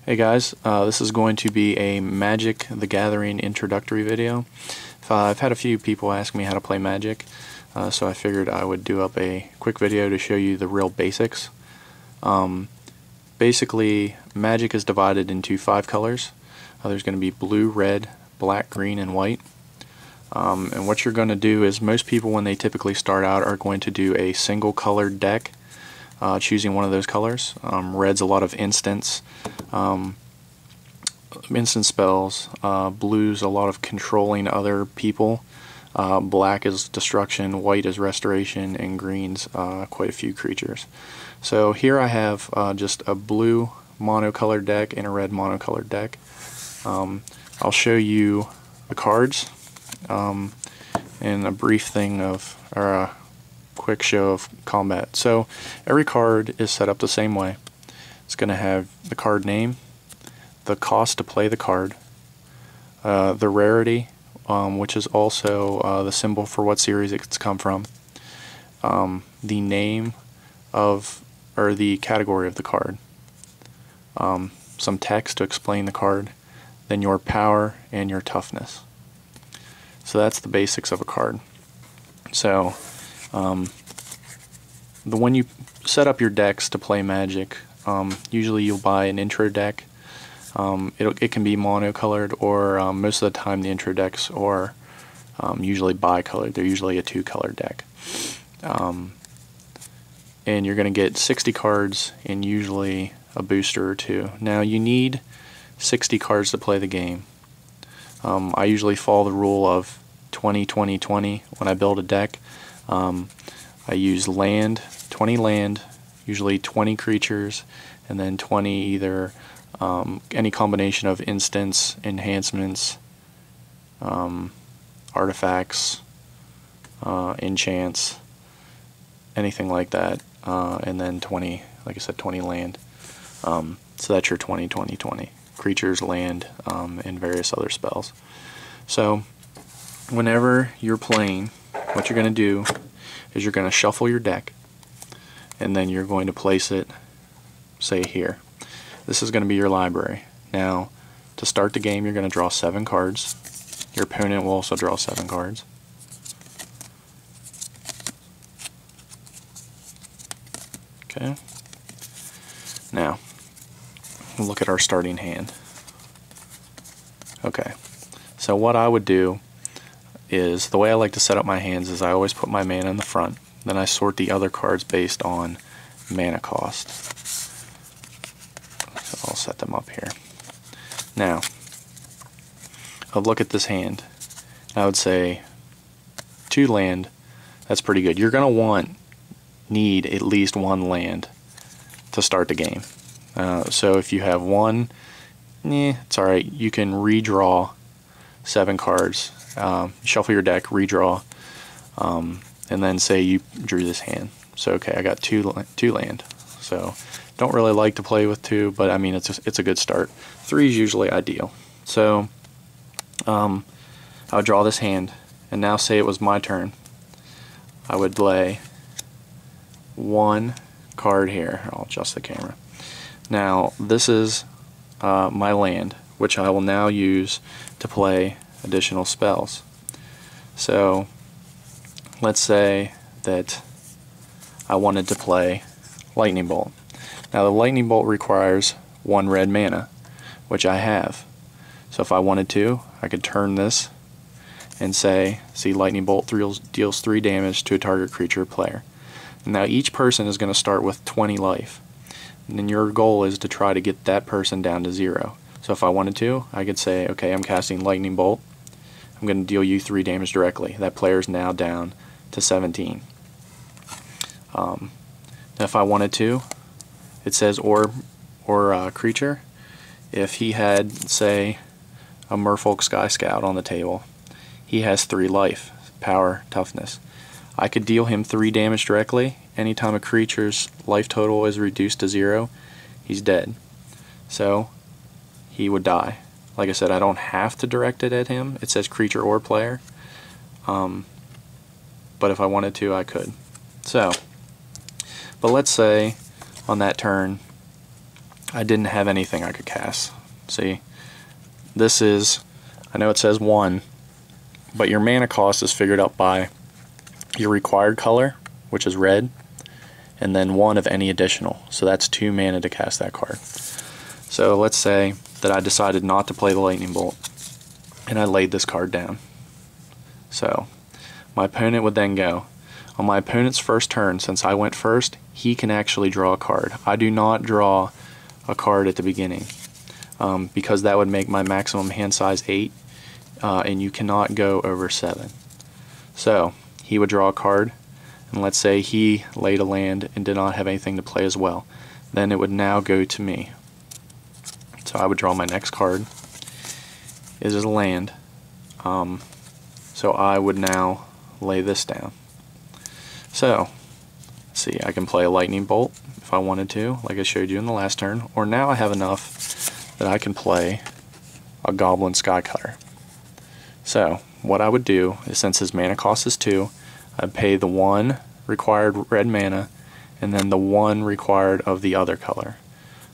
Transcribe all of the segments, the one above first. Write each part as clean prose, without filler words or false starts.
Hey guys, this is going to be a Magic the Gathering introductory video. I've had a few people ask me how to play Magic, so I figured I would do up a quick video to show you the real basics. Basically, Magic is divided into 5 colors. There's going to be blue, red, black, green, and white. And what you're going to do is most people when they typically start out are going to do a single colored deck. Choosing one of those colors. Red's a lot of instant spells. Blue's a lot of controlling other people. Black is destruction, white is restoration, and green's quite a few creatures. So here I have just a blue monocolored deck and a red monocolored deck. I'll show you the cards and a brief thing of, or a quick show of combat. So every card is set up the same way. It's going to have the card name, the cost to play the card, the rarity, which is also the symbol for what series it's come from, the name of, or the category of the card, some text to explain the card, then your power and your toughness. So that's the basics of a card. So when you set up your decks to play Magic, usually you'll buy an intro deck. It can be monocolored, or most of the time the intro decks are usually bicolored. They're usually a 2-color deck. And you're going to get 60 cards and usually a booster or 2. Now you need 60 cards to play the game. I usually follow the rule of 20-20-20 when I build a deck. I use land, 20 land, usually 20 creatures, and then 20 either any combination of instants, enhancements, artifacts, enchants, anything like that, and then 20, like I said, 20 land. So that's your 20-20-20. Creatures, land, and various other spells. So whenever you're playing, what you're going to do is you're going to shuffle your deck, and then you're going to place it, say, here. This is going to be your library. Now, to start the game, you're going to draw 7 cards. Your opponent will also draw 7 cards. Okay. Now, look at our starting hand. Okay. So what I would do is, the way I like to set up my hands is I always put my mana in the front, then I sort the other cards based on mana cost. So I'll set them up here. Now, I'll look at this hand. I would say 2 land, that's pretty good. You're going to need at least 1 land to start the game. So if you have 1, it's alright. You can redraw 7 cards. Shuffle your deck, redraw, and then say you drew this hand. So okay, I got 2 land. So don't really like to play with 2, but I mean it's a good start. 3 is usually ideal. So I would draw this hand, and now say it was my turn. I would lay 1 card here. I'll adjust the camera. Now this is my land, which I will now use to play additional spells. So let's say that I wanted to play Lightning Bolt. Now the Lightning Bolt requires 1 red mana, which I have. So if I wanted to, I could turn this and say, see, Lightning Bolt deals 3 damage to a target creature or player. Now each person is going to start with 20 life, and then your goal is to try to get that person down to 0. So if I wanted to, I could say, okay, I'm casting Lightning Bolt. I'm going to deal you 3 damage directly. That player's now down to 17. If I wanted to, it says or creature. If he had, say, a Merfolk Sky Scout on the table, he has 3 life, power, toughness. I could deal him 3 damage directly. Anytime a creature's life total is reduced to 0, he's dead. So he would die. Like I said, I don't have to direct it at him. It says creature or player. But if I wanted to, I could. So, but let's say on that turn I didn't have anything I could cast. See, this is, I know it says 1, but your mana cost is figured out by your required color, which is red, and then 1 of any additional. So that's 2 mana to cast that card. So let's say that I decided not to play the Lightning Bolt, and I laid this card down. So my opponent would then go. On my opponent's first turn, since I went first, he can actually draw a card. I do not draw a card at the beginning, because that would make my maximum hand size 8, and you cannot go over 7. So he would draw a card, and let's say he laid a land and did not have anything to play as well. Then it would now go to me. So I would draw my next card. It is a land. So I would now lay this down. So, let's see, I can play a Lightning Bolt if I wanted to, like I showed you in the last turn, or now I have enough that I can play a Goblin Skycutter. So, what I would do is, since his mana cost is 2, I'd pay the 1 required red mana, and then the 1 required of the other color.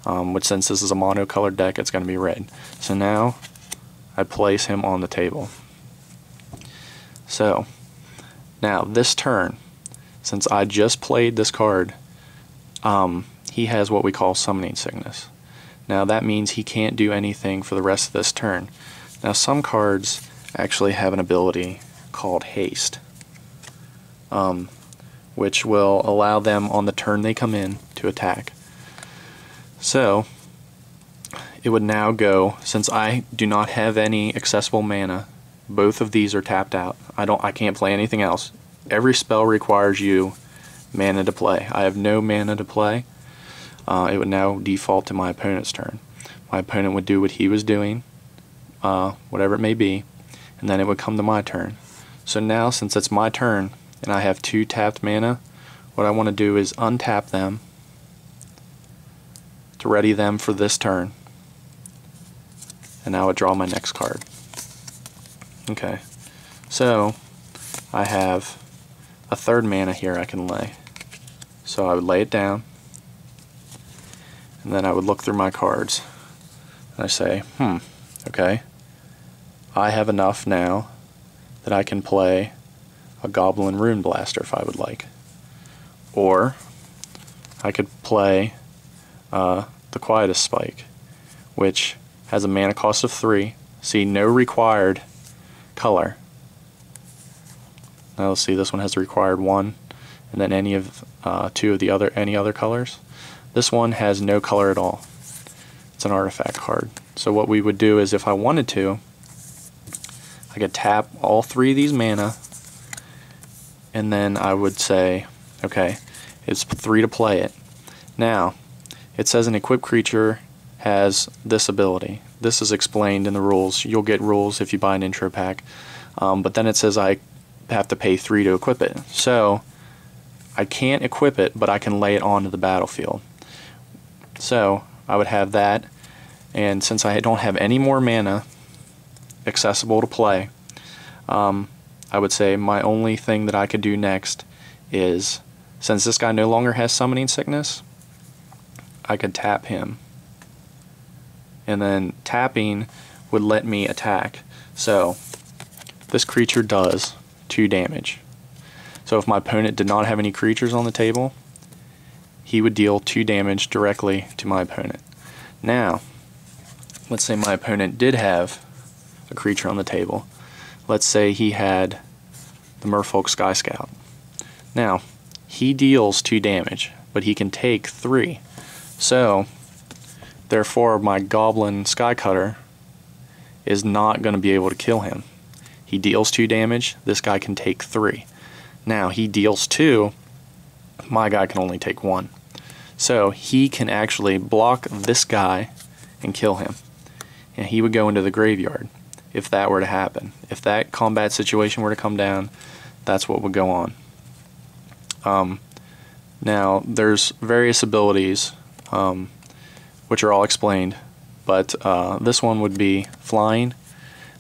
Which, since this is a monocolored deck, it's going to be red. So now, I'd place him on the table. So, now this turn, since I just played this card, he has what we call Summoning Sickness. Now that means he can't do anything for the rest of this turn. Now some cards actually have an ability called Haste, which will allow them on the turn they come in to attack. So it would now go, since I do not have any accessible mana, both of these are tapped out. I can't play anything else. Every spell requires you mana to play. I have no mana to play. It would now default to my opponent's turn. My opponent would do what he was doing, whatever it may be, and then it would come to my turn. So now, since it's my turn and I have 2 tapped mana, what I want to do is untap them to ready them for this turn, and now I would draw my next card. Okay, so I have a 3rd mana here I can lay. So I would lay it down, and then I would look through my cards, and I say, okay, I have enough now that I can play a Goblin Rune Blaster if I would like. Or I could play the Quietus Spike, which has a mana cost of 3. See, no required color. Now let's see, this one has the required 1, and then any of 2 of the any other colors. This one has no color at all. It's an artifact card. So what we would do is, if I wanted to, I could tap all 3 of these mana, and then I would say, okay, it's 3 to play it. Now, it says an equipped creature has this ability. This is explained in the rules. You'll get rules if you buy an intro pack. But then it says I have to pay 3 to equip it. So I can't equip it, but I can lay it onto the battlefield. So I would have that, and since I don't have any more mana accessible to play, I would say my only thing that I could do next is, since this guy no longer has Summoning Sickness, I could tap him, and then tapping would let me attack. So this creature does 2 damage. So if my opponent did not have any creatures on the table, he would deal 2 damage directly to my opponent. Now, let's say my opponent did have a creature on the table. Let's say he had the Merfolk Sky Scout. Now, he deals 2 damage, but he can take 3. So, therefore, my Goblin Skycutter is not going to be able to kill him. He deals 2 damage, this guy can take 3. Now, he deals 2, my guy can only take 1. So, he can actually block this guy and kill him. And he would go into the graveyard if that were to happen. If that combat situation were to come down, that's what would go on. Now, there's various abilities, which are all explained, but this one would be flying.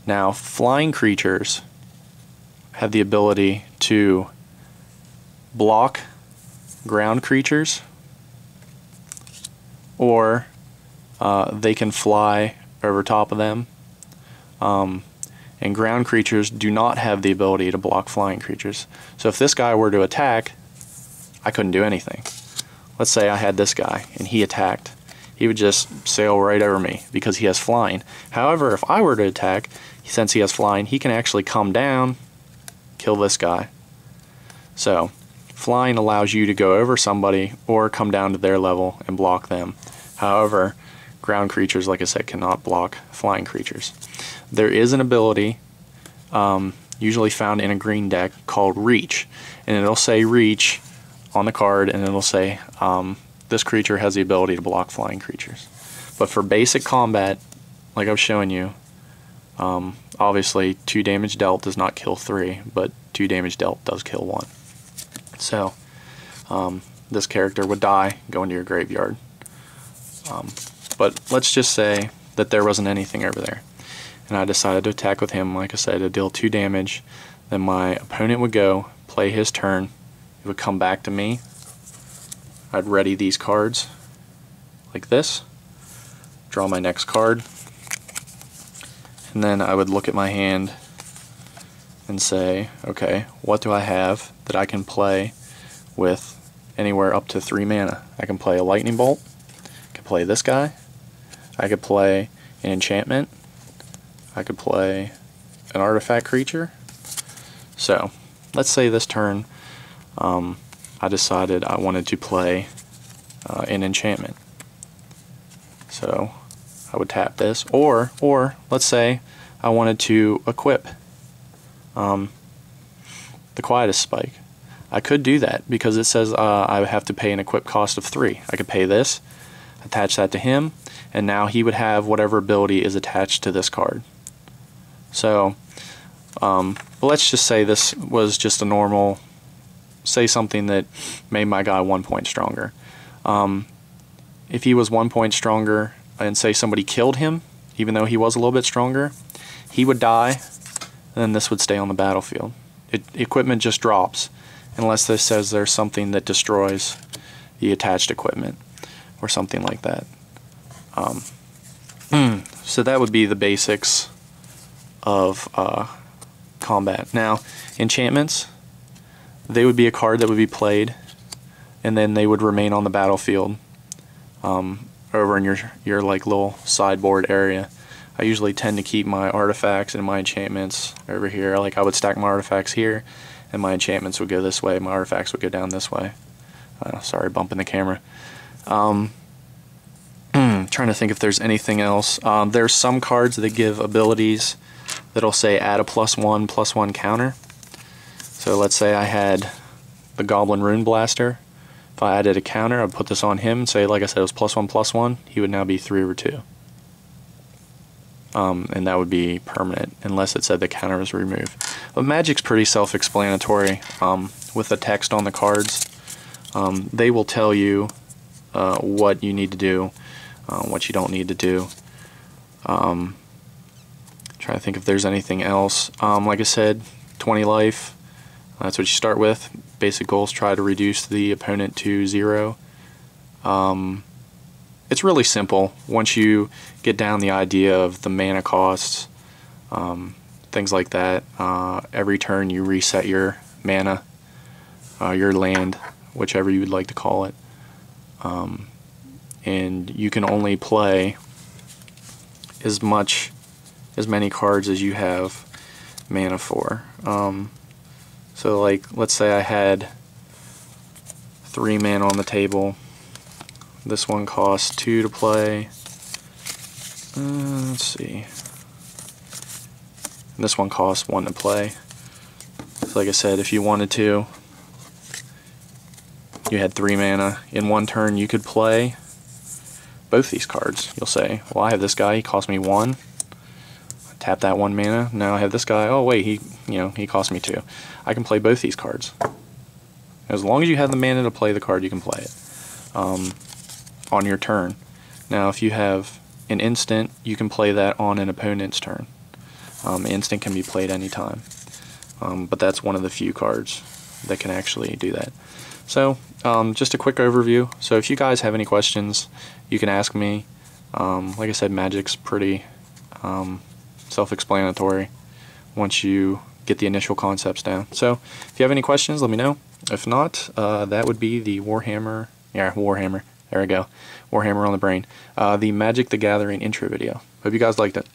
Now, flying creatures have the ability to block ground creatures, or they can fly over top of them. And ground creatures do not have the ability to block flying creatures. So if this guy were to attack, I couldn't do anything. Let's say I had this guy and he attacked. He would just sail right over me because he has flying. However, if I were to attack, since he has flying, he can actually come down, kill this guy. So flying allows you to go over somebody or come down to their level and block them. However, ground creatures, like I said, cannot block flying creatures. There is an ability usually found in a green deck called Reach, and it'll say Reach on the card, and it'll say this creature has the ability to block flying creatures. But for basic combat, like I was showing you, obviously 2 damage dealt does not kill 3, but 2 damage dealt does kill 1. So this character would die, go into your graveyard. But let's just say that there wasn't anything over there, and I decided to attack with him, like I said, to deal 2 damage. Then my opponent would go, play his turn, it would come back to me. I'd ready these cards like this, draw my next card, and then I would look at my hand and say, okay, what do I have that I can play with anywhere up to 3 mana? I can play a lightning bolt, I can play this guy, I could play an enchantment, I could play an artifact creature. So let's say this turn I decided I wanted to play an enchantment. So I would tap this, or let's say I wanted to equip the Quietus Spike. I could do that because it says I would have to pay an equip cost of 3. I could pay this, attach that to him, and now he would have whatever ability is attached to this card. So let's just say this was just a normal, say something that made my guy 1 point stronger. If he was 1 point stronger and say somebody killed him, even though he was a little bit stronger, he would die, and then this would stay on the battlefield. Equipment just drops unless this says there's something that destroys the attached equipment or something like that. So that would be the basics of combat. Now, enchantments, they would be a card that would be played, and then they would remain on the battlefield over in your like little sideboard area. I usually tend to keep my artifacts and my enchantments over here. Like I would stack my artifacts here, and my enchantments would go this way, my artifacts would go down this way. Sorry, bumping the camera. Trying to think if there's anything else. There's some cards that give abilities that'll say add a +1/+1 counter. So let's say I had the Goblin Rune Blaster. If I added a counter, I'd put this on him and say, like I said, it was +1/+1. He would now be 3/2. And that would be permanent unless it said the counter was removed. But Magic's pretty self-explanatory with the text on the cards. They will tell you what you need to do, what you don't need to do. Trying to think if there's anything else. Like I said, 20 life. That's what you start with. Basic goals, try to reduce the opponent to 0. It's really simple once you get down the idea of the mana costs, things like that. Every turn you reset your mana, your land, whichever you would like to call it. And you can only play as many cards as you have mana for. So like, let's say I had 3 mana on the table. This one costs 2 to play. Let's see. And this one costs 1 to play. So like I said, if you wanted to, you had 3 mana. In one turn you could play both these cards. You'll say, well, I have this guy, he cost me 1. Tap that 1 mana. Now I have this guy. Oh wait, he cost me 2. I can play both these cards. As long as you have the mana to play the card, you can play it on your turn. Now, if you have an instant, you can play that on an opponent's turn. Instant can be played anytime, but that's one of the few cards that can actually do that. So, just a quick overview. So, if you guys have any questions, you can ask me. Like I said, Magic's pretty self-explanatory once you get the initial concepts down. So if you have any questions, let me know. If not, that would be the Warhammer. Yeah, Warhammer. There we go. Warhammer on the Brain. The Magic the Gathering intro video. Hope you guys liked it.